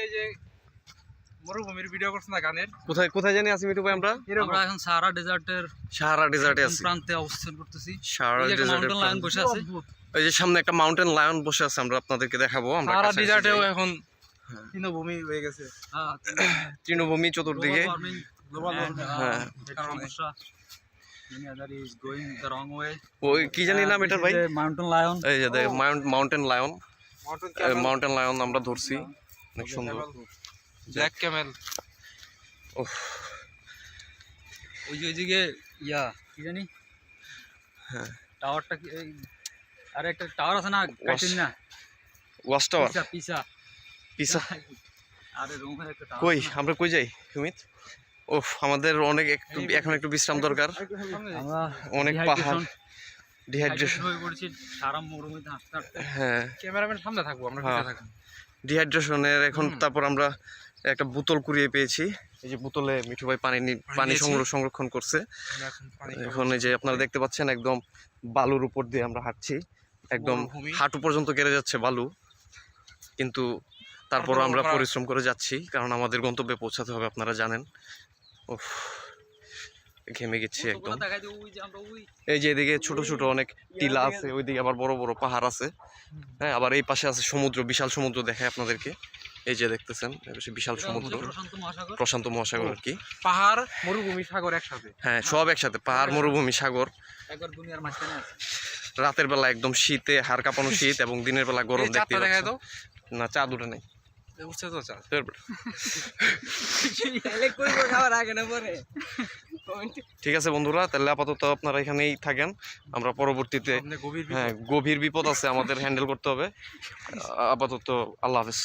এই যে মরুভূমির ভিডিও করছেন না গানের, কোথায় কোথায় জানি আছি মিঠু ভাই? আমরা এখন সাহারা ডেজার্টের সাহারা ডেজার্টে আছি, প্রান্তে অবস্থান করতেছি। সাহারা এই যে একটা ডেজার্টের মাউন্টেন লায়ন বসে আছে, এই যে সামনে একটা মাউন্টেন লায়ন বসে আছে, আমরা আপনাদেরকে দেখাবো। আমরা সারা কাছাকাছি ডিজার্টেও যাই। এখন তৃণভূমি হয়ে গেছে। হ্যাঁ, তৃণভূমি চতুর্দিকে। global warming গ্লোবাল and, হ্যাঁ। একটা সমস্যা, দুনিয়াদার is going the wrong way. ওই কি জানি নাম এটার ভাই? Mountain lion. এই যে mountain lion, mountain mountain lion আমরা ধরছি, অনেক সুন্দর। Black Camel. ওহ, ওই যে ওইদিকে কি জানি হ্যাঁ, টাওয়ারটা কি, আরে একটা টাওয়ার আছে না, কাটিন না, ওয়াচ টাওয়ার, পিসা পিসা। আরে রোমের একটা টাওয়ার। কই আমরা কই যাই সুমিত? ওহ, আমাদের অনেক এখন একটু বিশ্রাম দরকার, আমরা অনেক পাহাড়, ডিহাইড্রেশন। হয়ে পড়েছি সারা মরুভূমিতে হাঁটতে হাঁটতে। হ্যাঁ, ক্যামেরাম্যান সামনে থাকবো, আমরা হ্যাঁ। পিছে থাকবো। ডিহাইড্রেশনের এখন তারপর আমরা একটা বোতল কুড়িয়ে পেয়েছি। এই যে বোতলে মিঠু ভাই পানি নিয়েছি। সংরক্ষণ করছে। আমরা এখন পানি এখন এই যে আপনারা দেখতে পাচ্ছেন একদম বালুর উপর দিয়ে আমরা হাঁটছি, একদম মরুভূমি। হাঁটু পর্যন্ত গেড়ে যাচ্ছে বালু, কিন্তু তারপর আমরা পরিশ্রম করে যাচ্ছি, কারণ আমাদের গন্তব্যে পৌঁছাতে হবে, আপনারা জানেন। উফ, ঘেমে গেছি একদম। ওগুলো দেখাই দিই, ওই যে আমরা ওই এই যে এদিকে ছোট ছোট অনেক টিলা আছে, ওইদিকে আবার বড় বড় পাহাড় আছে। হ্যাঁ, আবার এই পাশে আছে সমুদ্র, বিশাল সমুদ্র দেখায় আপনাদেরকে। এই যে দেখতেছেন বিশাল সমুদ্র, প্রশান্ত মহাসাগর। প্রশান্ত মহাসাগর আর কি। পাহাড়, মরুভূমি, সাগর একসাথে। হ্যাঁ, সব একসাথে, পাহাড়, মরুভূমি, সাগর। একবার দুনিয়ার মাঝখানে আছে। রাতের বেলা একদম শীতে হাড় কাঁপানো শীত, এবং দিনের বেলা গরম। এই দেখতে চাঁদটা দেখায় তো। না, চাঁদ উঠে নেই। উঠছে তো চাঁদ। ঠিক আছে বন্ধুরা, তাহলে আপাতত আপনারা এখানেই থাকেন। আমরা পরবর্তীতে, সামনে গভীর হ্যাঁ, গভীর বিপদ আছে, আমাদের হ্যান্ডেল করতে হবে। আপাতত আল্লাহ হাফেজ।